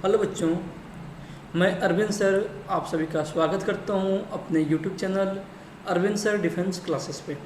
Hello बच्चों, मैं Arvind sir आप सभी का स्वागत करता हूं अपने YouTube channel Arvind sir defence classes पे।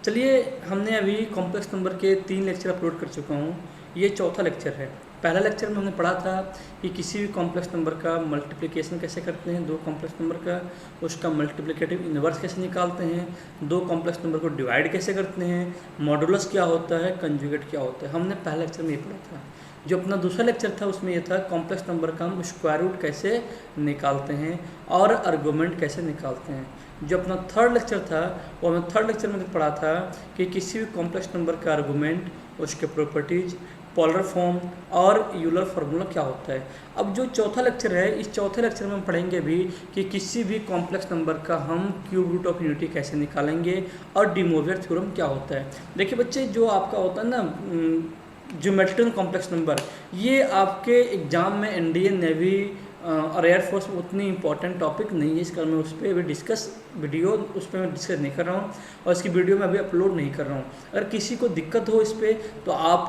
चलिए, हमने अभी कॉम्प्लेक्स नंबर के 3 लेक्चर अपलोड कर चुका हूं। ये चौथा लेक्चर है। पहला लेक्चर में हमने पढ़ा था कि किसी भी कॉम्प्लेक्स नंबर का मल्टीप्लिकेशन कैसे करते हैं, 2 कॉम्प्लेक्स नंबर का, उसका मल्टीप्लिकेटिव इन्वर्स कैसे निकालते हैं, 2 कॉम्प्लेक्स नंबर को डिवाइड कैसे करते हैं, मॉडुलस क्या होता है, कंजुगेट क्या होता है। हमने पहले लेक्चर में ये पढ़ा था। जो अपना दूसरा लेक्चर था उसमें ये था कॉम्प्लेक्स नंबर का हम स्क्वायर रूट कैसे निकालते हैं और आर्गुमेंट कैसे निकालते हैं। जो अपना थर्ड लेक्चर था वो हमें थर्ड लेक्चर में पढ़ा था कि किसी भी कॉम्प्लेक्स नंबर का आर्गुमेंट, उसके प्रॉपर्टीज, पोलर फॉर्म और यूलर फार्मूला क्या होता है। अब जो चौथा लेक्चर है, इस चौथे लेक्चर में हम पढ़ेंगे भी कि किसी भी कॉम्प्लेक्स नंबर का हम क्यूब रूट ऑफ यूनिटी कैसे निकालेंगे और डी मोवियर थ्योरम क्या होता है। देखिए बच्चे, जो आपका होता है ना ज्योमेट्रिकल कॉम्प्लेक्स नंबर, ये आपके एग्जाम में एनडीए, नेवी और एयरफोर्स में उतनी इंपॉर्टेंट टॉपिक नहीं है। इसका मैं उस पर अभी उस पर मैं डिस्कस नहीं कर रहा हूँ और इसकी वीडियो मैं अभी अपलोड नहीं कर रहा हूँ। अगर किसी को दिक्कत हो इस पर तो आप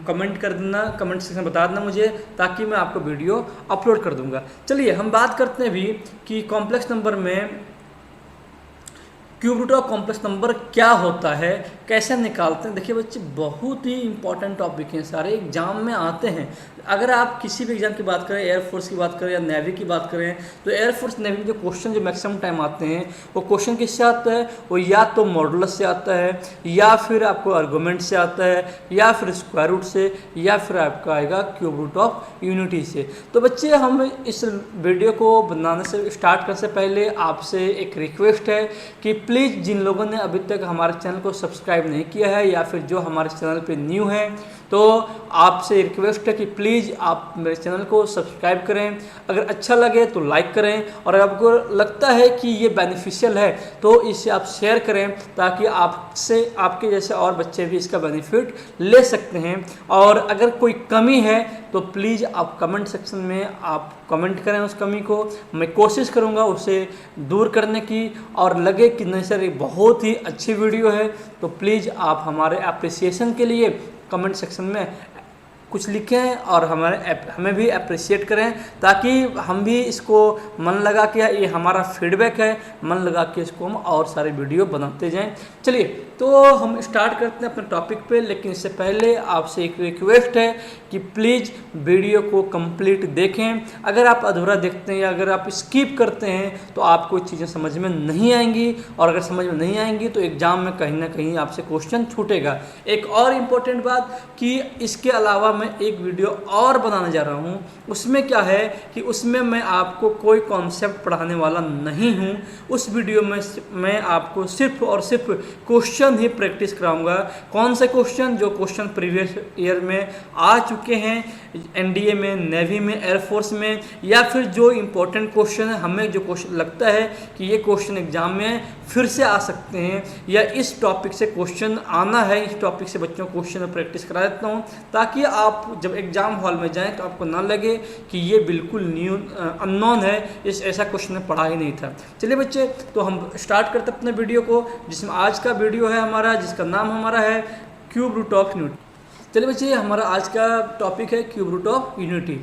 कमेंट कर देना, कमेंट सेक्शन में बता देना मुझे, ताकि मैं आपको वीडियो अपलोड कर दूँगा। चलिए हम बात करते हैं अभी कि कॉम्प्लेक्स नंबर में cube root of complex number क्या होता है, कैसे निकालते हैं। देखिए बच्चे, बहुत ही इंपॉर्टेंट टॉपिक हैं, सारे एग्जाम में आते हैं। अगर आप किसी भी एग्जाम की बात करें, एयरफोर्स की बात करें या नेवी की बात करें, तो एयरफोर्स नेवी में जो क्वेश्चन जो मैक्सिमम टाइम आते हैं वो क्वेश्चन किससे आता है, वो या तो मॉडुलस से आता है, या फिर आपको आर्गुमेंट से आता है, या फिर स्क्वायर रूट से, या फिर आपका आएगा क्यूब रूट ऑफ यूनिटी से। तो बच्चे, हम इस वीडियो को बनाने से स्टार्ट करने से पहले आपसे एक रिक्वेस्ट है कि प्लीज़ जिन लोगों ने अभी तक हमारे चैनल को सब्सक्राइब नहीं किया है या फिर जो हमारे चैनल पे न्यू है, तो आपसे रिक्वेस्ट है कि प्लीज़ आप मेरे चैनल को सब्सक्राइब करें। अगर अच्छा लगे तो लाइक करें, और अगर आपको लगता है कि ये बेनिफिशियल है तो इसे आप शेयर करें, ताकि आपसे आपके जैसे और बच्चे भी इसका बेनिफिट ले सकते हैं। और अगर कोई कमी है तो प्लीज़ आप कमेंट सेक्शन में आप कमेंट करें उस कमी को। मैं कोशिश करूंगा उसे दूर करने की, और लगे कि नहीं सर ये बहुत ही अच्छी वीडियो है तो प्लीज़ आप हमारे अप्रिसिएशन के लिए कमेंट सेक्शन में कुछ लिखें और हमें भी अप्रिशिएट करें, ताकि हम भी इसको मन लगा के, ये हमारा फीडबैक है, मन लगा के इसको हम और सारे वीडियो बनाते जाएं। चलिए, तो हम स्टार्ट करते हैं अपने टॉपिक पे। लेकिन इससे पहले आपसे एक रिक्वेस्ट है कि प्लीज़ वीडियो को कंप्लीट देखें। अगर आप अधूरा देखते हैं या अगर आप स्किप करते हैं तो आपको चीज़ें समझ में नहीं आएंगी, और अगर समझ में नहीं आएंगी तो एग्ज़ाम में कहीं ना कहीं आपसे क्वेश्चन छूटेगा। एक और इम्पोर्टेंट बात कि इसके अलावा मैं एक वीडियो और बनाने जा रहा हूँ। उसमें क्या है कि उसमें मैं आपको कोई कॉन्सेप्ट पढ़ाने वाला नहीं हूँ। उस वीडियो में मैं आपको सिर्फ और सिर्फ क्वेश्चन ही प्रैक्टिस कराऊंगा। कौन से क्वेश्चन? जो क्वेश्चन प्रीवियस ईयर में आ चुके हैं, एनडीए में, नेवी में, एयरफोर्स में, या फिर जो इम्पोर्टेंट क्वेश्चन है, हमें जो क्वेश्चन लगता है कि ये क्वेश्चन एग्जाम में फिर से आ सकते हैं, या इस टॉपिक से क्वेश्चन आना है, इस टॉपिक से बच्चों को क्वेश्चन प्रैक्टिस करा देता हूँ, ताकि आप जब एग्जाम हॉल में जाएं तो आपको ना लगे कि ये बिल्कुल न्यू अननोन है, ऐसा क्वेश्चन पढ़ा ही नहीं था। चलिए बच्चे, तो हम स्टार्ट करते अपने वीडियो को, जिसमें आज का वीडियो है हमारा, जिसका नाम हमारा है क्यूब रूट ऑफ यूनिटी। चलिए बच्चे, हमारा आज का टॉपिक है क्यूब रूट ऑफ यूनिटी।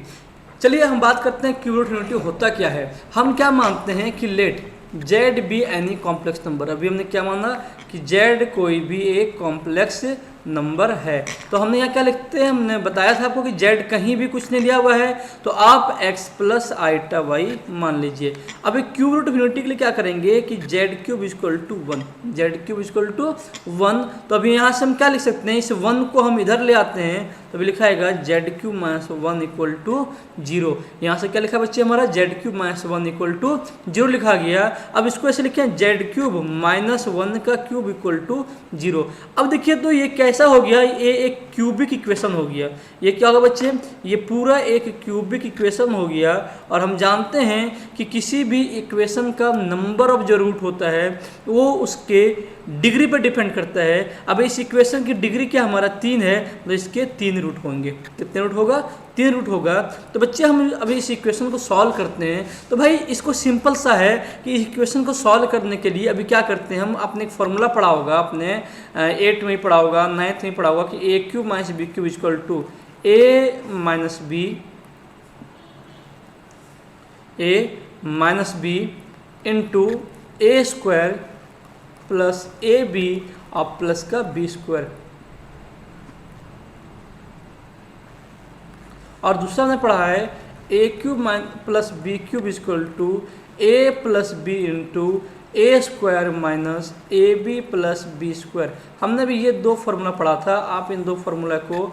चलिए हम बात करते हैं क्यूब रूट यूनिटी होता क्या है। हम क्या मानते हैं कि let z be any complex number. अभी हमने क्या माना कि जेड कोई भी एक कॉम्प्लेक्स नंबर है। तो हमने यहाँ क्या लिखते हैं, हमने बताया था आपको कि z कहीं भी कुछ नहीं दिया हुआ है, तो आप x प्लस आइटा वाई मान लीजिए। अब एक क्यूब रूट ऑफ यूनिटी के लिए क्या करेंगे कि z cube equal to 1, z cube equal to 1। तो अभी यहाँ से हम क्या लिख सकते हैं, इस 1 को हम इधर ले आते हैं तो अभी लिखा है z cube minus 1 equal to 0। यहाँ से क्या लिखा बच्चे हमारा, z cube minus 1 equal to 0 लिखा गया। अब इसको ऐसे लिखें, z क्यूब माइनस 1 का क्यूब इक्वल टू 0। अब देखिए, तो ये कैसा हो गया, ये एक क्यूबिक इक्वेशन हो गया। ये क्या होगा बच्चे, ये पूरा एक क्यूबिक इक्वेशन हो गया। और हम जानते हैं कि किसी भी इक्वेशन का नंबर ऑफ जो रूट होता है वो उसके डिग्री पर डिपेंड करता है। अब इस इक्वेशन की डिग्री क्या हमारा 3 है, तो इसके 3 रूट होंगे। कितने रूट होगा, 3 रूट होगा। तो बच्चे हम अभी इस इक्वेशन को सॉल्व करते हैं। तो भाई इसको सिंपल सा है कि इस इक्वेशन को सॉल्व करने के लिए अभी क्या करते हैं, हम अपने एक फॉर्मूला पढ़ा होगा, अपने 8 में पढ़ा होगा, 9th में पढ़ा होगा कि a cube minus B cube equal to a minus B A minus B into A square plus A B और प्लस का बी स्क्वायर। और दूसरा हमने पढ़ा है A cube plus B cube equal to A plus B into A square minus A B plus B square. हमने भी ये दो फार्मूला पढ़ा था, आप इन दो फार्मूला को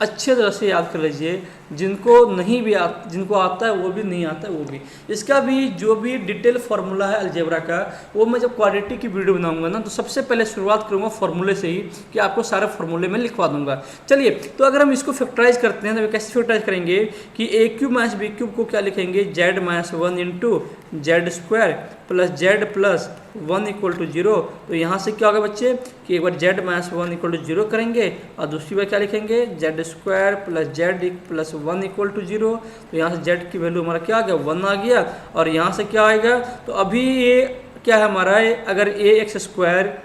अच्छे तरह से याद कर लीजिए। जिनको नहीं भी जिनको आता है वो भी, नहीं आता है वो भी। इसका भी जो भी डिटेल फार्मूला है अलजेब्रा का, वो मैं जब क्वाड्रेटिक की वीडियो बनाऊंगा ना, तो सबसे पहले शुरुआत करूंगा फार्मूले से ही, कि आपको सारे फार्मूले में लिखवा दूंगा। चलिए, तो अगर हम इसको फैक्टराइज करते हैं तो कैसे फैक्टराइज करेंगे कि A cube minus B cube को क्या लिखेंगे, Z minus one into Z square plus Z plus one equal to zero. तो यहाँ से क्या होगा बच्चे कि एक बार Z minus one equal to zero करेंगे और दूसरी बार क्या लिखेंगे, Z square plus Z plus one equal to zero. तो यहाँ से जेड की वैल्यू हमारा क्या आ गया, वन आ गया। और यहाँ से क्या आएगा, तो अभी ये क्या है हमारा, अगर A X square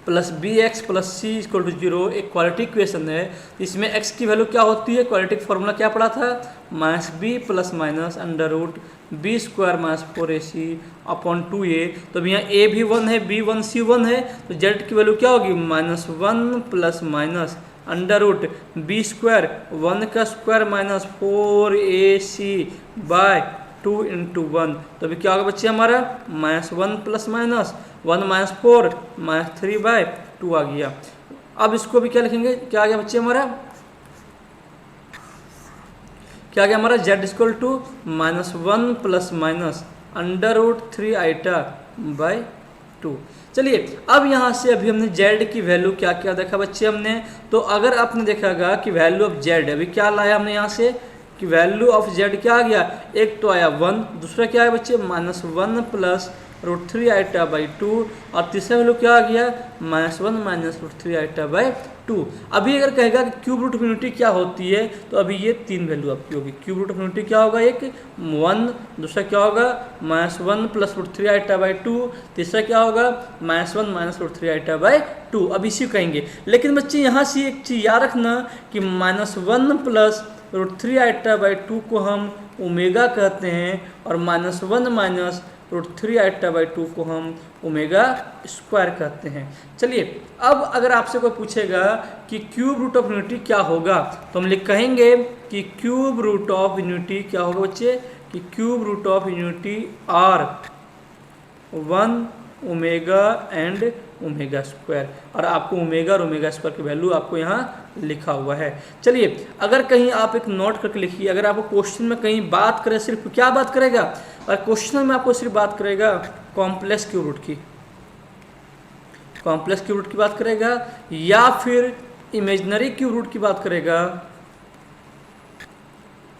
plus B X plus C equal to zero एक क्वाड्रेटिक इक्वेशन है, इसमें एक्स की वैल्यू क्या होती है, क्वाड्रेटिक फार्मूला क्या पढ़ा था, minus B plus minus under root B square minus four A C upon two A. तो अभी यहाँ ए भी वन है, बी वन सी वन है, तो जेड की वैल्यू क्या होगी, minus one plus minus under root B square one का square minus four A C by two into one. तो अभी क्या होगा बच्चे हमारा, minus one plus minus one minus four minus three by two आ गया। अब इसको भी क्या लिखेंगे, क्या आ गया बच्चे हमारा, क्या आ गया हमारा, z equal to minus one plus minus under root three iota by two. चलिए, अब यहाँ से अभी हमने जेड की वैल्यू क्या क्या देखा बच्चे हमने, तो अगर आपने देखागा कि वैल्यू ऑफ जेड अभी क्या लाया हमने यहाँ से कि वैल्यू ऑफ जेड क्या आ गया, एक तो आया वन, दूसरा क्या है बच्चे minus one plus root three iota by two, और तीसरा वैल्यू क्या आ गया, minus one minus root three iota by two. अभी अगर कहेगा कि क्यूब रूट ऑफ यूनिटी क्या होती है, तो अभी ये तीन वैल्यू आपकी होगी। क्यूब रूट ऑफ यूनिटी क्या होगा, एक वन, दूसरा क्या होगा minus one plus root three iota by two, तीसरा क्या होगा minus one minus root three iota by two. अब इसी कहेंगे, लेकिन बच्चे यहाँ से एक चीज़ याद रखना कि minus one plus root three iota by two को हम ओमेगा कहते हैं, और minus one minus root three iota by two को हम ओमेगा स्क्वायर कहते हैं। चलिए, अब अगर आपसे कोई पूछेगा कि क्यूब रूट ऑफ यूनिटी क्या होगा, तो हम लिख कहेंगे कि क्यूब रूट ऑफ यूनिटी क्या होगा बच्चे, कि cube root of unity are one omega and omega square, और आपको ओमेगा और ओमेगा स्क्वायर की वैल्यू आपको यहाँ लिखा हुआ है। चलिए, अगर कहीं आप एक नोट करके लिखिए, अगर आपको क्वेश्चन में कहीं बात करे, सिर्फ क्या बात करेगा, और क्वेश्चन में आपको सिर्फ बात करेगा कॉम्प्लेक्स क्यूब रूट की, कॉम्प्लेक्स क्यूब रूट की बात करेगा, या फिर इमेजिनरी क्यूब रूट की बात करेगा,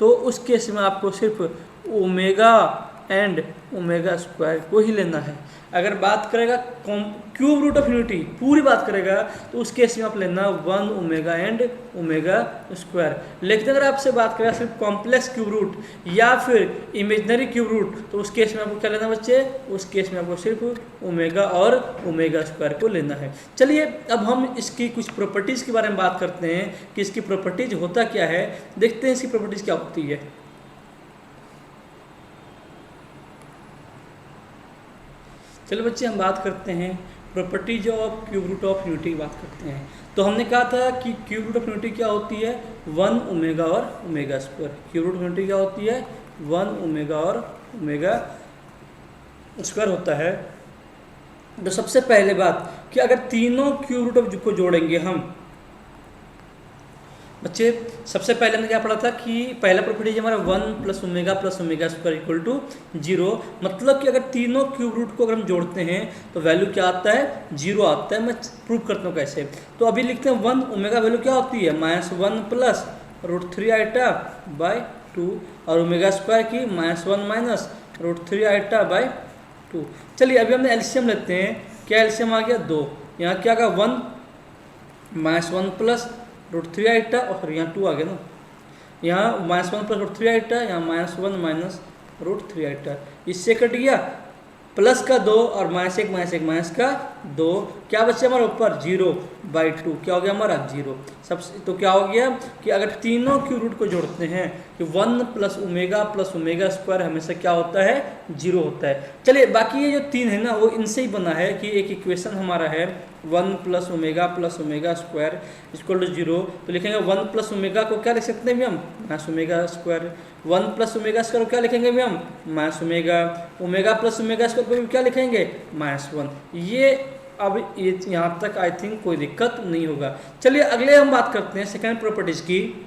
तो उस केस में आपको सिर्फ ओमेगा एंड ओमेगा स्क्वायर को ही लेना है। अगर बात करेगा क्यूब रूट ऑफ यूनिटी पूरी बात करेगा, तो उस केस में आप लेना one omega and omega square. लेकिन अगर आपसे बात करेगा सिर्फ कॉम्प्लेक्स क्यूब रूट या फिर इमेजिनरी क्यूब रूट, तो उस केस में आपको क्या लेना बच्चे, उस केस में आपको सिर्फ ओमेगा और ओमेगा स्क्वायर को लेना है। चलिए, अब हम इसकी कुछ प्रॉपर्टीज़ के बारे में बात करते हैं कि इसकी प्रॉपर्टीज होता क्या है, देखते हैं इसकी प्रॉपर्टीज क्या होती है। चलो बच्चे, हम बात करते हैं properties of cube root of unity की बात करते हैं। तो हमने कहा था कि क्यूब रूट ऑफ यूनिटी क्या होती है, वन ओमेगा और omega square. Cube root of unity क्या होती है, वन ओमेगा और ओमेगा स्क्वायर होता है। तो सबसे पहले बात कि अगर तीनों क्यूब रूट ऑफ को जोड़ेंगे हम बच्चे, सबसे पहले हमने क्या पढ़ा था कि पहला प्रॉपर्टी हमारा one plus omega square equal to zero, मतलब कि अगर तीनों क्यूब रूट को अगर हम जोड़ते हैं तो वैल्यू क्या आता है, जीरो आता है। मैं प्रूव करता हूँ कैसे। तो अभी लिखते हैं वन ओमेगा वैल्यू क्या होती है, minus one plus root three iota by two, और ओमेगा स्क्वायर की minus one minus root three iota by two. चलिए, अभी हमने एलसीएम लेते हैं। क्या एलसीएम आ गया, दो, यहाँ क्या आ one minus one plus root three iota, और यहाँ टू आ गया ना, यहाँ minus one plus root three iota, यहाँ minus one minus root three iota, इससे कट गया प्लस का 2 और -1 माइनस का 2, क्या बचे हमारे ऊपर 0/2, क्या हो गया हमारा 0। सबसे तो क्या हो गया कि अगर तीनों क्यूब रूट को जोड़ते हैं कि 1 + ओमेगा स्क्वायर हमेशा क्या होता है 0 होता है। चलिए बाकी ये जो 3 है ना वो इनसे ही बना है कि एक इक्वेशन हमारा है 1 + ओमेगा स्क्वायर = 0, तो लिखेंगे 1 + ओमेगा को क्या लिख सकते हैं हम -ओमेगा स्क्वायर, 1 + ओमेगा स्क्वायर को क्या लिखेंगे भी हम -ओमेगा, ओमेगा + ओमेगा स्क्वायर को भी क्या लिखेंगे -1। ये अब ये यहाँ तक आई थिंक कोई दिक्कत नहीं होगा। चलिए अगले हम बात करते हैं सेकंड प्रॉपर्टीज की।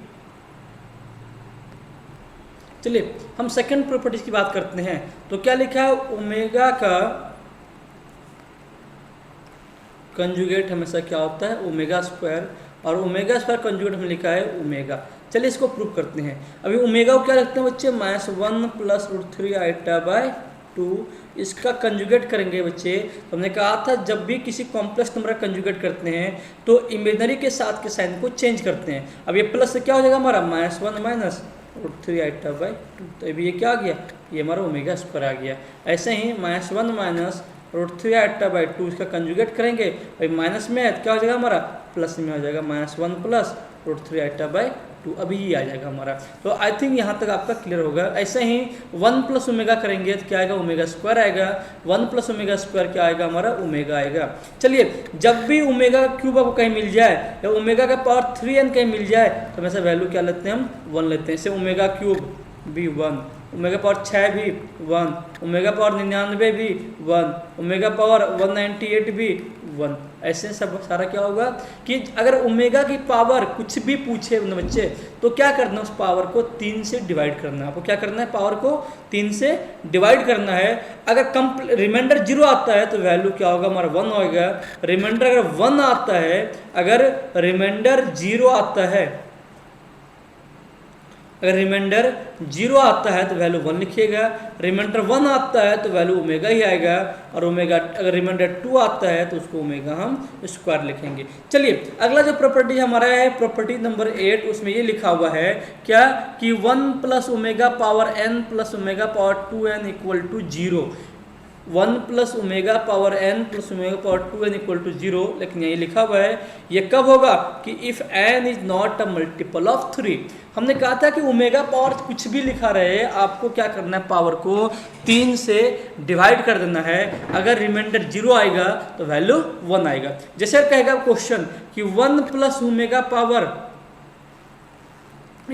चलिए हम सेकंड प्रॉपर्टीज की बात करते हैं, तो क्या लिखा है ओमेगा का कंजुगेट हमेशा क्या होता है ओमेगा स्क्वायर, और ओमेगा स्क्वायर कंजुगेट में लिखा है ओमेगा। चलिए इसको प्रूव करते हैं। अभी ओमेगा को क्या रखते हैं बच्चे -1 + √3η/2, इसका कंजुगेट करेंगे बच्चे। तो हमने कहा था जब भी किसी कॉम्प्लेक्स नंबर का कंजुगेट करते हैं तो इमेजनरी के साथ के साइन को चेंज करते हैं। अब ये प्लस से क्या हो जाएगा हमारा -1 - √3η/2, तो अभी ये क्या आ गया ये हमारा ओमेगा स्क्वायर आ गया। ऐसे ही -1 - √3η/2 इसका कंजुगेट करेंगे, भाई माइनस में है तो क्या हो जाएगा हमारा प्लस में हो जाएगा -1 + √3η/2, अभी ये आ जाएगा हमारा। तो आई थिंक यहाँ तक आपका क्लियर होगा। ऐसे ही 1 + ओमेगा करेंगे तो क्या आएगा ओमेगा स्क्वायर आएगा, 1 + ओमेगा स्क्वायर क्या आएगा हमारा ओमेगा आएगा। चलिए जब भी ओमेगा क्यूब आपको कहीं मिल जाए या ओमेगा का पावर 3n कहीं मिल जाए तो हमेशा वैल्यू क्या लेते हैं हम 1 लेते हैं। जैसे ओमेगा क्यूब भी 1, ओमेगा पावर 6 भी 1, ओमेगा पावर 99 भी 1, ओमेगा पावर 198 भी 1। ऐसे सब सारा क्या होगा कि अगर ओमेगा की पावर कुछ भी पूछे उन बच्चे तो क्या करना है उस पावर को 3 से डिवाइड करना है। आपको क्या करना है पावर को 3 से डिवाइड करना है। अगर रिमाइंडर 0 आता है तो वैल्यू क्या होगा हमारा 1 होगा। रिमाइंडर अगर 1 आता है, अगर रिमाइंडर 0 आता है, अगर रिमाइंडर 0 आता है तो वैल्यू 1 लिखिएगा, रिमाइंडर 1 आता है तो वैल्यू ओमेगा ही आएगा, और ओमेगा अगर रिमाइंडर 2 आता है तो उसको ओमेगा हम स्क्वायर लिखेंगे। चलिए अगला जो प्रॉपर्टी हमारा है प्रॉपर्टी नंबर 8, उसमें ये लिखा हुआ है क्या कि 1 + omega power n + omega power 2n = 0। 1 + omega power n + omega power 2n = 0, लेकिन यही लिखा हुआ है ये कब होगा कि if n is not a multiple of 3। हमने कहा था कि ओमेगा पावर कुछ भी लिखा रहे आपको क्या करना है पावर को 3 से डिवाइड कर देना है। अगर रिमाइंडर 0 आएगा तो वैल्यू 1 आएगा। जैसे कहेगा क्वेश्चन कि 1 + ओमेगा पावर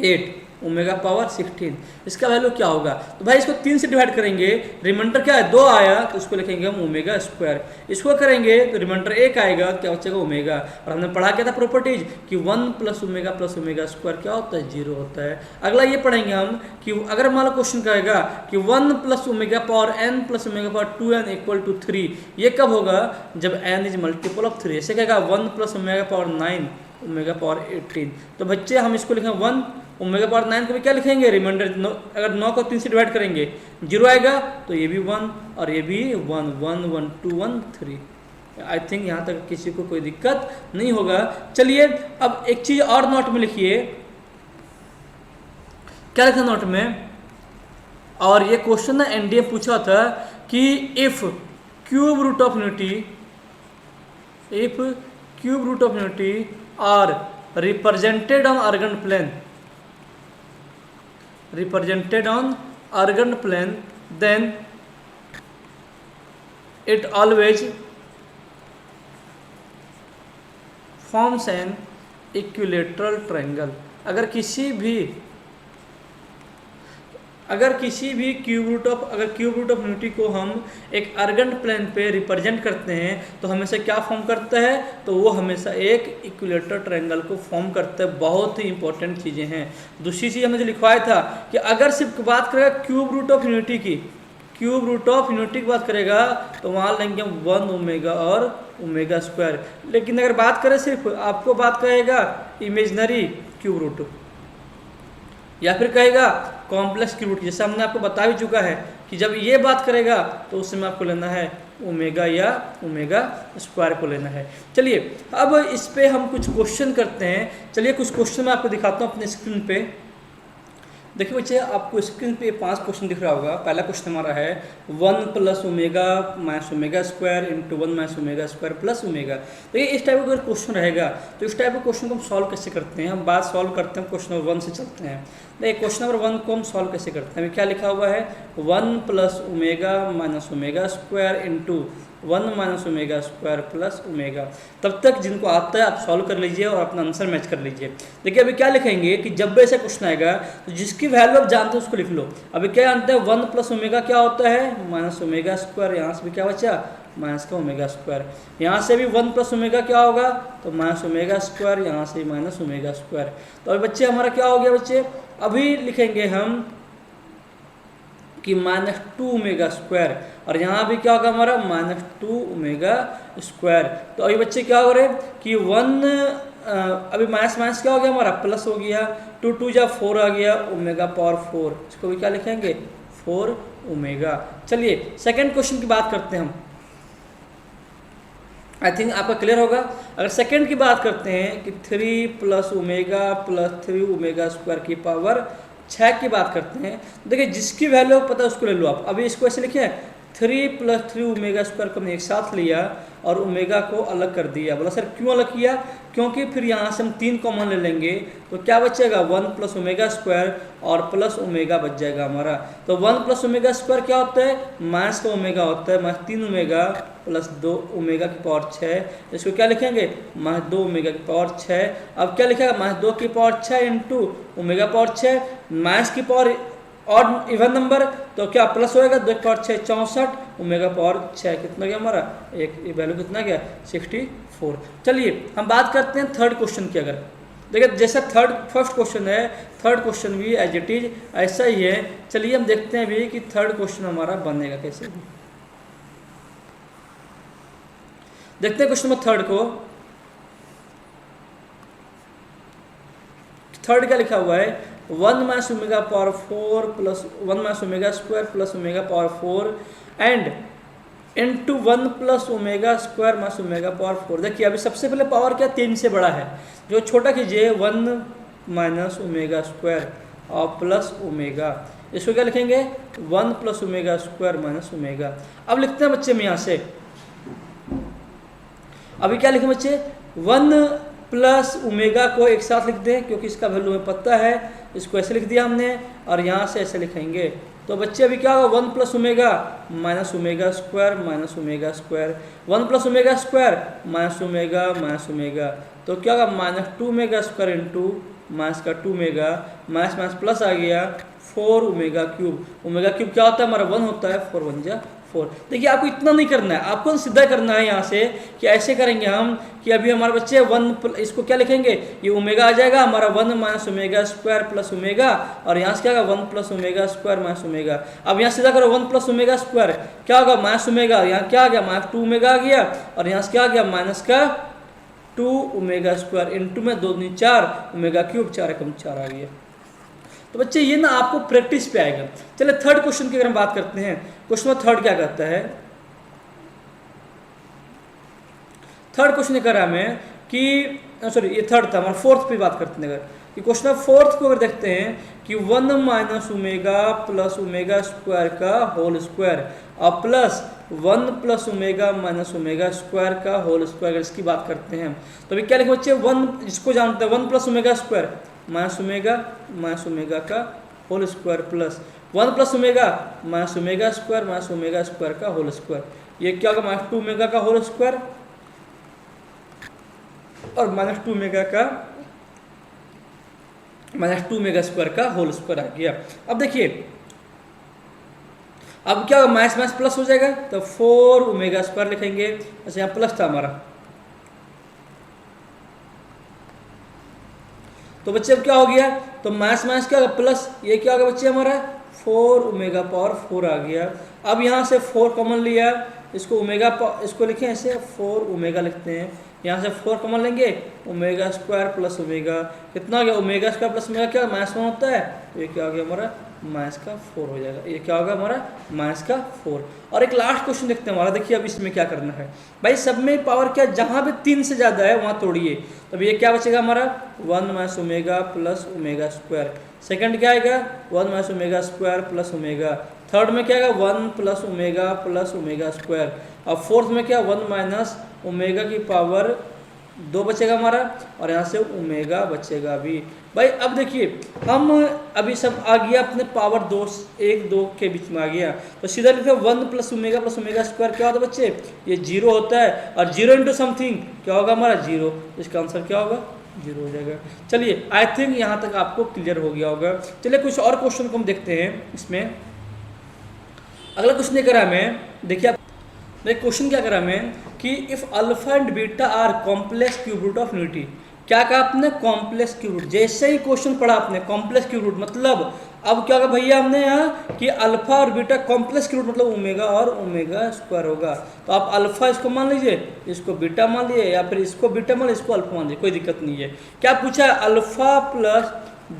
8 ओमेगा पावर 16, इसका वैल्यू क्या होगा। तो भाई इसको 3 से डिवाइड करेंगे, रिमाइंडर क्या है 2 आया तो उसको लिखेंगे हम ओमेगा स्क्वायर। इसको करेंगे तो रिमाइंडर 1 आएगा, क्या बचेगा ओमेगा। और हमने पढ़ा क्या था प्रॉपर्टीज कि 1 + ओमेगा + ओमेगा स्क्वायर क्या होता है 0 होता है। अगला ये पढ़ेंगे हम कि अगर मान लो क्वेश्चन कहेगा कि 1 + omega power n + omega power 2n = 3, ये कब होगा जब n इज मल्टीपल ऑफ 3। ऐसे कहेगा 1 + ओमेगा पावर 9 ओमेगा पावर 18, तो बच्चे हम इसको लिखेंगे 1 ओमेगा पावर 9 को भी क्या लिखेंगे रिमाइंडर अगर 9 को 3 से डिवाइड करेंगे 0 आएगा तो ये भी 1 और ये भी 1, 1 1 2 1 3। आई थिंक यहाँ तक किसी को कोई दिक्कत नहीं होगा। चलिए अब एक चीज़ और नोट में लिखिए, क्या लिखा नोट में, और ये क्वेश्चन ना एनडीए पूछा था कि if cube root of unity are represented on argand plane then it always forms an equilateral triangle। अगर किसी भी क्यूब रूट ऑफ यूनिटी को हम एक अर्गेंट प्लेन पे रिप्रेजेंट करते हैं तो हमेशा क्या फॉर्म करता है, तो वो हमेशा एक इक्विलेटरल ट्रायंगल को फॉर्म करता है। बहुत ही इंपॉर्टेंट चीज़ें हैं। दूसरी चीज़ हमने जो लिखवाया था कि अगर सिर्फ बात करेगा क्यूब रूट ऑफ यूनिटी की बात करेगा तो वहाँ लेंगे हम 1 ओमेगा और ओमेगा स्क्वायर। लेकिन अगर बात करें सिर्फ आपको बात करेगा इमेजनरी क्यूब रूट या फिर कहेगा कॉम्प्लेक्स क्यूब रूट, जैसा हमने आपको बता भी चुका है कि जब ये बात करेगा तो उस समय आपको लेना है ओमेगा या ओमेगा स्क्वायर को लेना है। चलिए अब इस पे हम कुछ क्वेश्चन करते हैं। चलिए कुछ क्वेश्चन मैं आपको दिखाता हूँ अपने स्क्रीन पे। देखिए बच्चे, आपको स्क्रीन पे 5 क्वेश्चन दिख रहा होगा। पहला क्वेश्चन हमारा है 1 plus omega minus omega square into 1 minus omega square plus omega. तो ये इस टाइप का अगर क्वेश्चन रहेगा तो इस टाइप के क्वेश्चन को हम सॉल्व कैसे करते हैं, हम बात सॉल्व करते हैं क्वेश्चन नंबर 1 से चलते हैं। देखिए क्वेश्चन नंबर 1 को हम सॉल्व कैसे करते हैं, क्या लिखा हुआ है 1 plus omega minus omega square into 1 minus omega square plus omega. तब तक जिनको आता है आप सॉल्व कर लीजिए और अपना आंसर मैच कर लीजिए। देखिए अभी क्या लिखेंगे कि जब भी ऐसा क्वेश्चन आएगा तो जिसकी वैल्यू आप जानते हो उसको लिख लो। अभी क्या जानते हैं 1 प्लस ओमेगा क्या होता है माइनस ओमेगा स्क्वायर, यहाँ से भी क्या बचा माइनस का ओमेगा स्क्वायर, यहाँ से भी 1 प्लस ओमेगा क्या होगा तो माइनस ओमेगा स्क्वायर, यहाँ से भी माइनस ओमेगा स्क्वायर। तो अभी बच्चे हमारा क्या हो गया बच्चे, अभी लिखेंगे हम कि माइनस 2 ओमेगा स्क्वायर और यहाँ भी क्या होगा हमारा माइनस 2 ओमेगा स्क्वायर। तो अभी बच्चे क्या हो रहे कि 1 अभी माइनस माइनस क्या हो गया हमारा प्लस हो गया, 2 2 जा 4 आ गया ओमेगा पावर 4, इसको भी क्या लिखेंगे 4 ओमेगा। चलिए सेकंड क्वेश्चन की बात करते हैं हम, आई थिंक आपका क्लियर होगा। अगर सेकंड की बात करते हैं कि 3 plus omega plus 3 omega square की पावर 6 की बात करते हैं, देखिए जिसकी वैल्यू पता है उसको ले लो आप। अभी इसको ऐसे लिखे 3 प्लस 3 ओमेगा स्क्वायर को हमने एक साथ लिया और ओमेगा को अलग कर दिया। बोला सर क्यों अलग किया, क्योंकि फिर यहाँ से हम 3 कॉमन ले लेंगे तो क्या बचेगा 1 प्लस ओमेगा स्क्वायर और प्लस ओमेगा बच जाएगा हमारा। तो 1 प्लस ओमेगा स्क्वायर क्या होता है माइनस का ओमेगा होता है, माइनस 3 ओमेगा प्लस 2 ओमेगा की पावर 6, इसको क्या लिखेंगे माइनस 2 ओमेगा की पावर 6। अब क्या लिखेगा माइनस 2 की power 6 into omega power 6, minus की पावर और इवन नंबर तो क्या प्लस होएगा 2 की पावर 6 64, ओमेगा पावर 6 कितना गया हमारा एक वैल्यू कितना गया 64। चलिए हम बात करते हैं थर्ड क्वेश्चन की। अगर देखिए जैसा फर्स्ट क्वेश्चन है थर्ड क्वेश्चन भी एज इट इज ऐसा ही है। चलिए हम देखते हैं अभी कि थर्ड क्वेश्चन हमारा बनेगा कैसे। देखते हैं क्वेश्चन नंबर थर्ड को। थर्ड क्या लिखा हुआ है 1 minus omega power 4 plus 1 minus omega square plus omega power 4 and into 1 plus omega square minus omega power 4। देखिए अभी सबसे पहले पावर क्या 3 से बड़ा है, जो छोटा कीजिए 1 माइनस ओमेगा स्क्वायर और प्लस ओमेगा, इसको क्या लिखेंगे 1 plus omega square minus omega. अब लिखते हैं बच्चे हम यहाँ से, अभी क्या लिखें बच्चे 1 प्लस ओमेगा को एक साथ लिख दें क्योंकि इसका वैल्यू हमें पता है, इसको ऐसे लिख दिया हमने और यहाँ से ऐसे लिखेंगे। तो बच्चे अभी क्या होगा 1 plus omega minus omega square minus omega square, 1 plus omega square minus omega, तो क्या होगा minus 2 omega square into minus का 2 ओमेगा, माइनस माइनस प्लस आ गया 4 ओमेगा क्यूब। ओमेगा क्यूब क्या होता है हमारा 1 होता है, 4 1 जा 4। देखिए आपको इतना नहीं करना है, आपको सीधा करना है यहाँ से कि ऐसे करेंगे हम कि अभी हमारे बच्चे 1 इसको क्या लिखेंगे ये ओमेगा आ जाएगा हमारा 1 minus omega square plus omega और यहाँ से क्या होगा 1 plus omega square minus omega. अब यहाँ सीधा करो 1 प्लस ओमेगा स्क्वायर क्या होगा माइनस ओमेगा, यहाँ क्या आ गया माइनस 2 ओमेगा आ गया और यहाँ से क्या आ गया माइनस का 2 ओमेगा स्क्वायर इंटू में 2 दूनी 4 ओमेगा क्यूब 4 एकम 4 आ गया। तो बच्चे ये ना आपको प्रैक्टिस पे आएगा। चलिए थर्ड क्वेश्चन की अगर हम बात करते हैं, क्वेश्चन में थर्ड क्या कहता है, थर्ड क्वेश्चन कह रहा है हमें कि सॉरी ये थर्ड था, हमारा फोर्थ पे बात करते हैं अगर कि क्वेश्चन फोर्थ को अगर देखते हैं कि 1 minus omega plus omega square का होल स्क्वायर और plus 1 plus omega minus omega square का होल स्क्वायर, इसकी बात करते हैं। तो अभी क्या लिखे बच्चे 1 इसको जानते हैं 1 plus omega square minus omega का whole square plus 1 plus omega minus omega square का होल स्क्वायर, ये क्या होगा माइनस 2 ओमेगा का होल स्क्वायर और माइनस 2 ओमेगा का माइनस 2 ओमेगा स्क्वायर का होल स्क्वायर आ गया। अब देखिए अब क्या होगा माइनस माइनस प्लस हो जाएगा तो 4 ओमेगा स्क्वायर लिखेंगे, अच्छा यहाँ प्लस था हमारा। तो बच्चे अब क्या हो गया तो माइनस माइनस क्या होगा प्लस, ये क्या होगा बच्चे हमारा 4 ओमेगा पावर 4 आ गया। अब यहाँ से 4 कॉमन लिया, इसको ओमेगा इसको लिखें ऐसे 4 ओमेगा लिखते हैं, यहाँ से 4 कॉमन लेंगे, ओमेगा स्क्वायर प्लस ओमेगा कितना हो गया, ओमेगा स्क्वायर प्लस ओमेगा क्या -1 होता है, तो ये क्या हो गया हमारा -4 हो जाएगा। ये क्या होगा हमारा -4। और एक लास्ट क्वेश्चन देखते हैं हमारा, देखिए अब इसमें क्या करना है भाई, सब में पावर क्या, जहाँ भी 3 से ज़्यादा है वहाँ तोड़िए। तो अब ये क्या बचेगा हमारा 1 - omega plus omega square. Second क्या आएगा 1 - omega square plus omega. Third में क्या आएगा 1 plus omega plus omega square. और फोर्थ में क्या 1 - ओमेगा की पावर 2 बचेगा हमारा, और यहाँ से ओमेगा बचेगा भी। भाई अब देखिए हम अभी सब आ गया अपने पावर 2 1 2 के बीच में आ गया, तो सीधा लिखते हैं 1 प्लस ओमेगा स्क्वायर क्या होता है बच्चे, ये 0 होता है, और 0 इंटू समथिंग क्या होगा हमारा 0, इसका आंसर क्या होगा 0 हो जाएगा। चलिए आई थिंक यहाँ तक आपको क्लियर हो गया होगा। चलिए कुछ और क्वेश्चन को हम देखते हैं इसमें। अगला क्वेश्चन ये करा हमें, देखिए क्वेश्चन क्या करा हमें कि if alpha and beta are complex cube root of unity. क्या कहा आपने, कॉम्प्लेक्स क्यूब रूट। जैसे ही क्वेश्चन पढ़ा आपने कॉम्प्लेक्स क्यूब रूट मतलब अब क्या होगा भैया हमने यहाँ कि अल्फा और बीटा कॉम्प्लेक्स क्यूब रूट मतलब ओमेगा और ओमेगा स्क्वायर होगा। तो आप अल्फा इसको मान लीजिए, इसको बीटा मान लीजिए, या फिर इसको बीटा मान लीजिए, इसको अल्फा मान लीजिए, कोई दिक्कत नहीं है। क्या पूछा है, अल्फा प्लस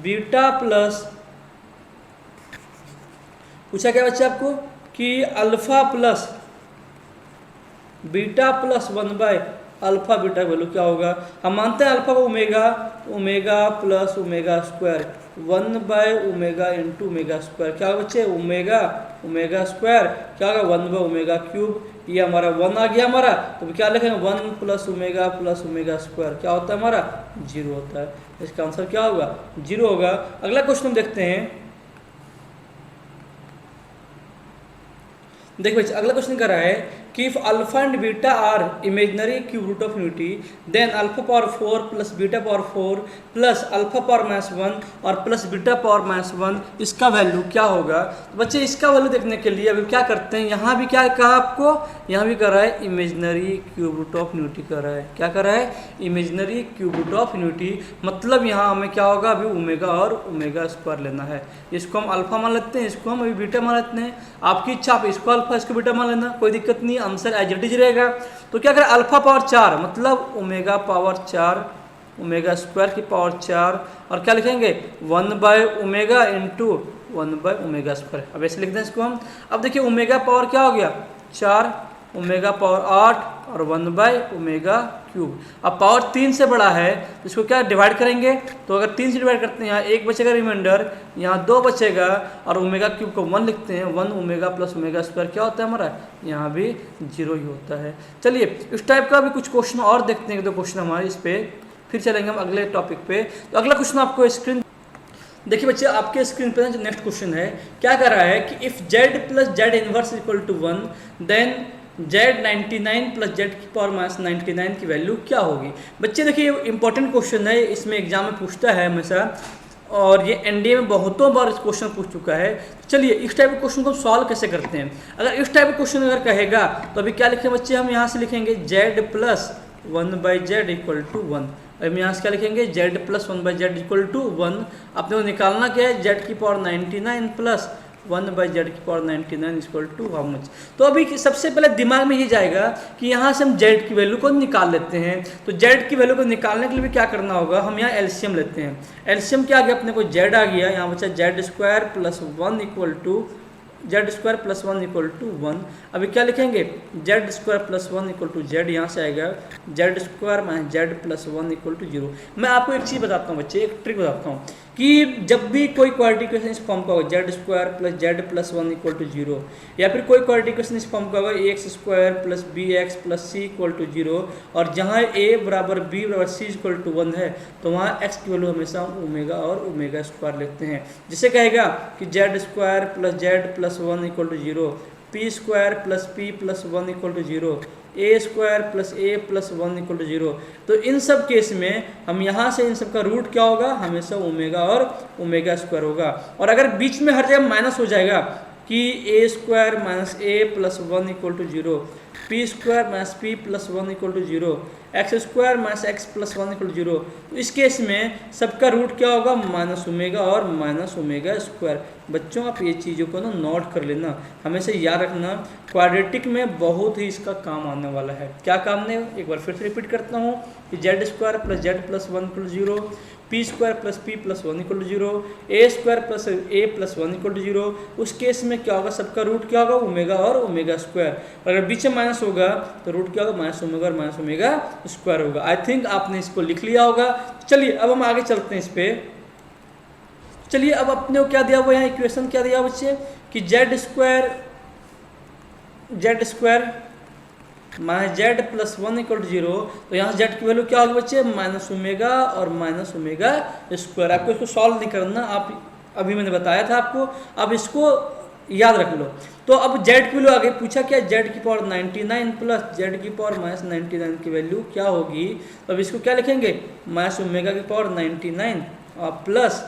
बीटा प्लस, पूछा क्या बच्चे आपको कि alpha plus beta plus 1 / alpha beta value क्या होगा। हम मानते हैं अल्फा को omega plus omega square 1 / omega into omega square क्या होगा बच्चे, ओमेगा स्क्वायर क्या होगा 1 / ओमेगा क्यूब। ये हमारा 1 आ गया हमारा, तो क्या लिखेंगे 1 प्लस ओमेगा स्क्वायर क्या होता है हमारा 0 होता है। इसका आंसर क्या होगा 0 होगा। अगला क्वेश्चन हम देखते हैं, देखिए अगला क्वेश्चन कर रहा है कि if alpha and beta are imaginary cube root of unity then alpha power 4 plus beta power 4 plus alpha power -1 और प्लस बीटा पावर -1 इसका वैल्यू क्या होगा। तो बच्चे इसका वैल्यू देखने के लिए अभी क्या करते हैं, यहाँ भी क्या कहा आपको, यहाँ भी कर रहा है imaginary cube root of unity कर रहा है। क्या कर रहा है, imaginary cube root of unity. मतलब यहाँ हमें क्या होगा, अभी ओमेगा और ओमेगा स्क्वायर लेना है। इसको हम अल्फा मान लेते हैं, इसको हम अभी बीटा मान लेते हैं। आपकी इच्छा, आप इसको अल्फा इसको बीटा मान लेना, कोई दिक्कत नहीं, आंसर एज इट इज रहेगा। तो क्या करें, अल्फा पावर 4 मतलब ओमेगा पावर 4 ओमेगा स्क्वायर की पावर 4 और क्या लिखेंगे 1 / ओमेगा इंटू 1 / ओमेगा स्क्वायर। अब ऐसे लिख दें इसको हम। अब देखिए ओमेगा पावर क्या हो गया 4, ओमेगा पावर 8 और 1 / ओमेगा क्यूब। अब पावर 3 से बड़ा है तो इसको क्या डिवाइड करेंगे, तो अगर 3 से डिवाइड करते हैं यहाँ 1 बचेगा रिमाइंडर, यहाँ 2 बचेगा और ओमेगा क्यूब को 1 लिखते हैं। 1 ओमेगा प्लस ओमेगा स्क्वायर क्या होता है हमारा, यहाँ भी 0 ही होता है। चलिए इस टाइप का भी कुछ क्वेश्चन और देखते हैं, 2 क्वेश्चन हमारे इस पर, फिर चलेंगे हम अगले टॉपिक पे। तो अगला क्वेश्चन आपको स्क्रीन, देखिए बच्चे आपके स्क्रीन पे जो नेक्स्ट क्वेश्चन है क्या कर रहा है कि if z plus z inverse equal to 1 then z 99 plus z की पावर -99 की वैल्यू क्या होगी। बच्चे देखिए ये इंपॉर्टेंट क्वेश्चन है, इसमें एग्जाम में पूछता है हमेशा, और ये एनडीए में बहुतों बार इस क्वेश्चन पूछ चुका है। चलिए इस टाइप के क्वेश्चन को सॉल्व कैसे करते हैं। अगर इस टाइप का क्वेश्चन अगर कहेगा तो अभी क्या लिखेंगे बच्चे, हम यहाँ से लिखेंगे z plus 1/z equal to 1। हम यहाँ से क्या लिखेंगे z plus 1/z equal to 1। अपने को निकालना क्या है, z की पावर 99 प्लस 1/z की power 99 equal to how much. तो अभी सबसे पहले दिमाग में ये जाएगा कि यहाँ से हम z की वैल्यू को निकाल लेते हैं। तो z की वैल्यू को निकालने के लिए भी क्या करना होगा, हम यहाँ एलसीएम लेते हैं। एलसीएम क्या आ गया, अपने को z आ गया, यहाँ बचा z² plus 1 equal to z² plus 1 equal to 1। अभी क्या लिखेंगे z² plus 1 equal to z, यहाँ से आएगा z² minus z plus 1 equal to 0। मैं आपको एक चीज़ बताता हूँ बच्चे, एक ट्रिक बताता हूँ कि जब भी कोई क्वाड्रेटिक इक्वेशन इस फॉर्म का होगा z² plus z plus 1 equal to 0, या फिर कोई क्वाड्रेटिक इक्वेशन इस फॉर्म का होगा x² plus bx plus c equal to 0, और जहाँ a बराबर b बराबर c इक्वल टू 1 है तो वहाँ x की वैल्यू हमेशा ओमेगा और ओमेगा स्क्वायर लेते हैं। जिसे कहेगा कि z² plus z plus 1 equal to 0, p² plus p plus 1 equal to 0, a² plus a plus 1 equal to 0। तो इन सब केस में हम यहाँ से इन सब का रूट क्या होगा, हमेशा ओमेगा और ओमेगा स्क्वायर होगा। और अगर बीच में हर जगह माइनस हो जाएगा कि A square minus A plus one equal to zero, P square minus P plus one equal to zero, X square minus X plus one equal to zero. तो इस केस में सबका रूट क्या होगा, माइनस ओमेगा और minus omega square. बच्चों आप ये चीज़ों को ना नोट कर लेना, हमेशा याद रखना, क्वाड्रेटिक में बहुत ही इसका काम आने वाला है। क्या काम ने, एक बार फिर से रिपीट करता हूँ कि z square plus Z plus one equal to zero, P square plus p plus one equal to zero, a square plus a plus one equal to zero. उस केस में क्या होगा, सबका रूट क्या होगा, ओमेगा और ओमेगा स्क्वायर। अगर बीच में माइनस होगा तो रूट क्या होगा, माइनस ओमेगा और माइनस ओमेगा स्क्वायर होगा। आई थिंक आपने इसको लिख लिया होगा। चलिए अब हम आगे चलते हैं इस पे। चलिए अब अपने को क्या दिया हुआ, यहाँ इक्वेशन क्या दिया बच्चे कि z square minus z plus one equal to zero. तो यहाँ जेड की वैल्यू क्या होगी बच्चे, माइनस ओमेगा और माइनस ओमेगा स्क्वायर। आपको इसको सॉल्व नहीं करना, आप अभी मैंने बताया था आपको, अब इसको याद रख लो। तो अब जेड की वैल्यू आगे पूछा क्या, जेड की पावर 99 प्लस जेड की पावर माइनस 99 की वैल्यू क्या होगी। तो अब इसको क्या लिखेंगे, माइनस ओमेगा की पावर 99 और प्लस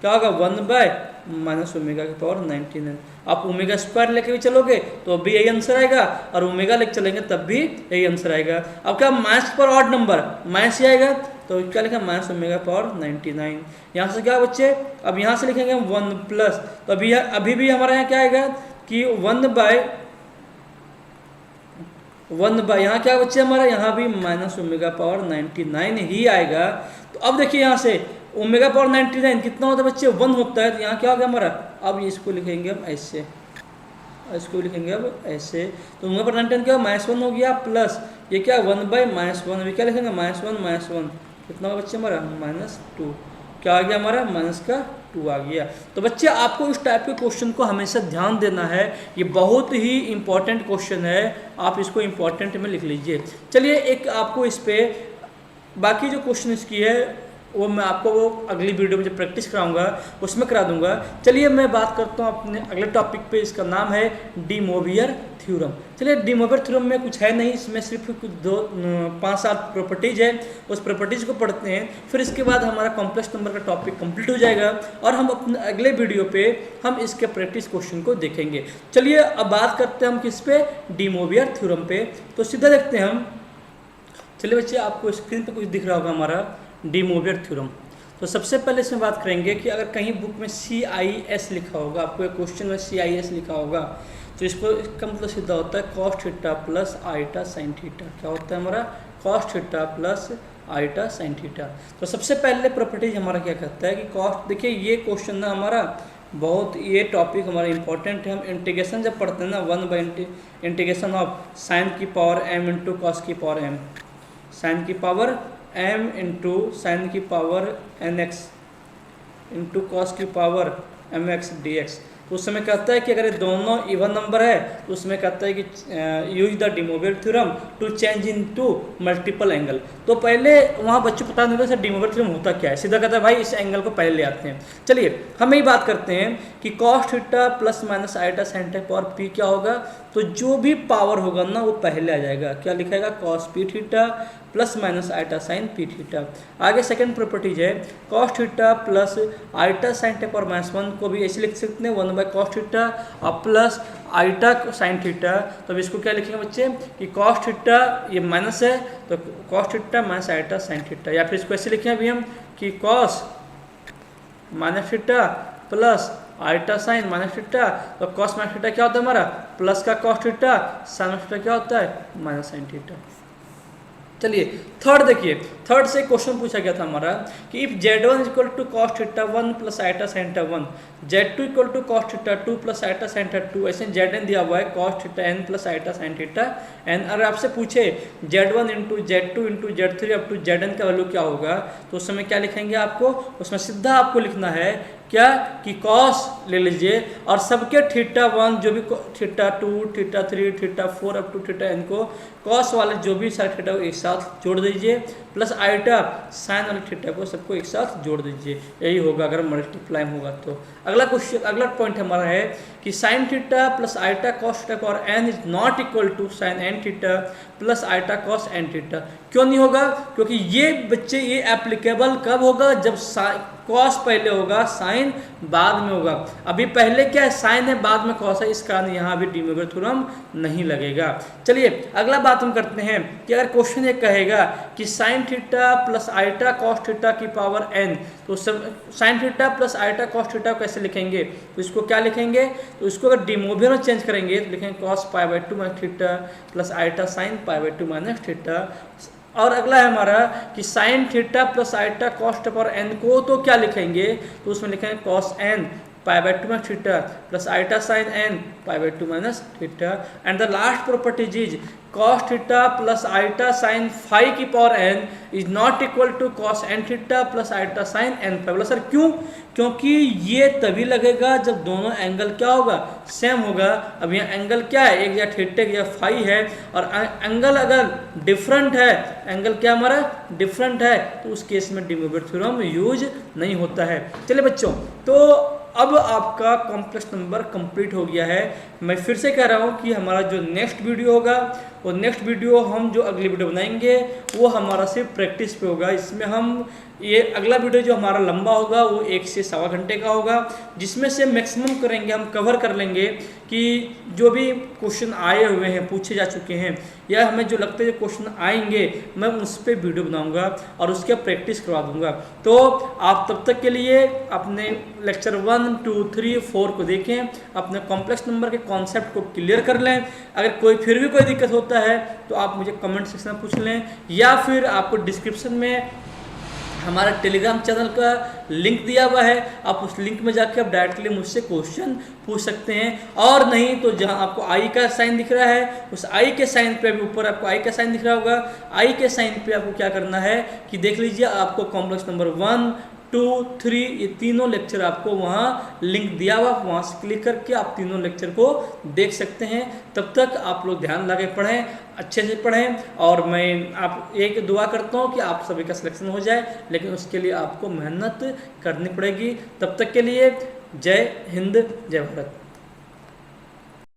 क्या होगा 1 बाय माइनस ओमेगा की पावर 99। आप ओमेगा स्क्वायर लेके भी चलोगे तो भी यही आंसर आएगा, और ओमेगा लेके चलेंगे तब भी यही आंसर आएगा। अब क्या माइनस पर ऑड नंबर माइनस ही आएगा, तो क्या लिखा, माइनस ओमेगा पावर 99। यहाँ से क्या बच्चे, अब यहाँ से लिखेंगे हम 1 प्लस, तो अभी भी हमारे यहाँ क्या आएगा कि 1 बाय यहाँ क्या बच्चे हमारा, यहाँ भी माइनस ओमेगा पावर 99 ही आएगा। तो अब देखिए यहाँ से ओमेगा पावर 99 कितना होता है बच्चे, 1 होता है। तो यहाँ क्या होगा हमारा, अब इसको लिखेंगे हम ऐसे, इसको लिखेंगे अब ऐसे। तो ओमेगा पावर 99 क्या, माइनस 1 हो गया, प्लस ये क्या 1 बाय माइनस 1, अभी क्या लिखेंगे माइनस 1 कितना होगा बच्चे हमारा, माइनस 2। क्या आ गया हमारा, माइनस का 2 आ गया। तो बच्चे आपको इस टाइप के क्वेश्चन को हमेशा ध्यान देना है, ये बहुत ही इंपॉर्टेंट क्वेश्चन है, आप इसको इंपॉर्टेंट में लिख लीजिए। चलिए एक आपको इस पे बाकी जो क्वेश्चन इसकी है वो मैं आपको वो अगली वीडियो में जब प्रैक्टिस कराऊंगा उसमें करा दूंगा। चलिए मैं बात करता हूँ अपने अगले टॉपिक पे, इसका नाम है डी मोवियर थ्योरम। चलिए डी मोवियर थ्योरम में कुछ है नहीं, इसमें सिर्फ कुछ 5-7 प्रॉपर्टीज है, उस प्रॉपर्टीज को पढ़ते हैं, फिर इसके बाद हमारा कॉम्प्लेक्स नंबर का टॉपिक कंप्लीट हो जाएगा और हम अपने अगले वीडियो पे हम इसके प्रैक्टिस क्वेश्चन को देखेंगे। चलिए अब बात करते हैं हम किस पे, डी मोवियर थ्योरम पे। तो सीधा देखते हैं हम। चलिए बच्चे आपको स्क्रीन पे कुछ दिख रहा होगा हमारा डी मोवियर थ्योरम। तो सबसे पहले इसमें बात करेंगे कि अगर कहीं बुक में CIS लिखा होगा, आपको एक क्वेश्चन में CIS लिखा होगा, तो इसका मतलब सीधा होता है cos theta plus iota sine theta. क्या होता है हमारा, cos theta plus iota sine theta. तो सबसे पहले प्रॉपर्टीज हमारा क्या कहता है कि कॉस्ट, देखिए ये क्वेश्चन ना हमारा बहुत, ये टॉपिक हमारा इंपॉर्टेंट है। हम इंटीग्रेशन जब पढ़ते हैं ना, 1 बाई इंटीग्रेशन ऑफ साइन की पावर m इंटू कॉस की पावर m, साइन की पावर m इंटू साइन की पावर nx इंटू कॉस की पावर mx dx। तो उस समय कहता है कि अगर ये दोनों इवन नंबर है तो उसमें कहता है कि use the de Moivre theorem to change into multiple angle. तो पहले वहाँ बच्चों को पता नहीं था डी मोवियर थ्योरम होता क्या है, सीधा कहता है भाई इस एंगल को पहले ले आते हैं। चलिए हम यही बात करते हैं कि cos theta plus minus iota sine theta power p क्या होगा, तो जो भी पावर होगा ना वो पहले आ जाएगा। क्या लिखेगा, cos p theta plus minus iota sine p theta. आगे सेकंड प्रॉपर्टीज है cos theta plus iota sine theta power minus 1 को भी ऐसे लिख सकते हैं, 1 बाय कॉस थीटा और प्लस आइटा साइन थीटा। तो अब इसको क्या लिखेंगे बच्चे कि कॉस थीटा ये माइनस है तो cos theta minus iota sine theta, या फिर इसको ऐसे लिखें अभी हम कि cos minus theta plus iota sine minus theta. तो कॉस माइनस थीटा क्या होता है हमारा, प्लस का कॉस थीटा, साइन थीटा क्या होता है, माइनस साइन थीटा। चलिए थर्ड देखिए, थर्ड से क्वेश्चन पूछा गया था हमारा कि if z1 equal to cos theta 1 plus iota sine theta 1, z2 equal to cos theta 2 plus iota sine theta 2, ऐसे zn दिया हुआ है cos theta n plus iota sine theta n। अगर आपसे पूछे z1 into z2 into z3 up to zn का value क्या होगा, तो उस समय क्या लिखेंगे आपको, उसमें सीधा आपको लिखना है क्या कि कॉस ले लीजिए और सबके थीटा 1 जो भी theta 2 theta 3 theta 4 up to theta n को कॉस वाले जो भी सारे थीटा को एक साथ जोड़ दीजिए, प्लस आइटा साइन वाले थीटा को सबको एक साथ जोड़ दीजिए। यही होगा अगर मल्टीप्लाई होगा तो। अगला क्वेश्चन, अगला पॉइंट हमारा है कि sine theta plus iota cos theta power n is not equal to sine n theta plus iota cos n theta. क्यों नहीं होगा, क्योंकि ये बच्चे ये एप्लीकेबल कब होगा, जब कॉस पहले होगा साइन बाद में होगा। अभी पहले क्या है, साइन है, बाद में कॉस है, इस कारण यहाँ अभी डी मोइगर थ्योरम नहीं लगेगा। चलिए अगला बात हम करते हैं कि अगर क्वेश्चन ये कहेगा कि sine theta plus iota cos theta की पावर n, तो sine theta plus iota cos theta कैसे लिखेंगे, तो इसको क्या लिखेंगे, तो इसको अगर डी मोइगर में चेंज करेंगे तो लिखेंगे cos pi by 2 minus theta plus iota sine pi by 2 minus theta. और अगला है हमारा कि sine theta plus iota cos power n को तो क्या लिखेंगे, तो उसमें लिखेंगे cos n pi by 2 minus theta plus iota sine n pi by 2 minus theta. And the last property is cos theta plus iota sine phi की power n is not equal to cos n theta plus iota sine n phi. बोला sir क्यों, क्योंकि ये तभी लगेगा जब दोनों angle क्या होगा, सेम होगा। अब यहाँ एंगल क्या है, एक या थीटा या फाई है, और एंगल अगर डिफरेंट है, एंगल क्या हमारा डिफरेंट है, तो उस केस में डी मोइगर थ्योरम यूज नहीं होता है। चलिए बच्चों, तो अब आपका कॉम्प्लेक्स नंबर कंप्लीट हो गया है। मैं फिर से कह रहा हूँ कि हमारा जो नेक्स्ट वीडियो होगा, वो नेक्स्ट वीडियो हम जो अगली वीडियो बनाएंगे वो हमारा सिर्फ प्रैक्टिस पे होगा। इसमें हम ये अगला वीडियो जो हमारा लंबा होगा वो 1 से सवा घंटे का होगा, जिसमें से मैक्सिमम करेंगे, हम कवर कर लेंगे कि जो भी क्वेश्चन आए हुए हैं, पूछे जा चुके हैं, या हमें जो लगता है जो क्वेश्चन आएंगे, मैं उस पर वीडियो बनाऊंगा और उसके प्रैक्टिस करवा दूंगा। तो आप तब तक के लिए अपने लेक्चर 1, 2, 3, 4 को देखें, अपने कॉम्प्लेक्स नंबर के कॉन्सेप्ट को क्लियर कर लें। अगर फिर भी कोई दिक्कत होता है तो आप मुझे कमेंट सेक्शन में पूछ लें, या फिर आपको डिस्क्रिप्शन में हमारा टेलीग्राम चैनल का लिंक दिया हुआ है, आप उस लिंक में जाके आप डायरेक्टली मुझसे क्वेश्चन पूछ सकते हैं। और नहीं तो जहां आपको आई का साइन दिख रहा है, उस आई के साइन पे भी ऊपर आपको आई का साइन दिख रहा होगा, आई के साइन पे आपको क्या करना है कि देख लीजिए, आपको कॉम्प्लेक्स नंबर 1, 2, 3 ये तीनों लेक्चर आपको वहाँ लिंक दिया हुआ, वहाँ से क्लिक करके आप तीनों लेक्चर को देख सकते हैं। तब तक आप लोग ध्यान लगा के पढ़ें, अच्छे से पढ़ें, और मैं आप एक दुआ करता हूँ कि आप सभी का सिलेक्शन हो जाए, लेकिन उसके लिए आपको मेहनत करनी पड़ेगी। तब तक के लिए जय हिंद, जय भारत।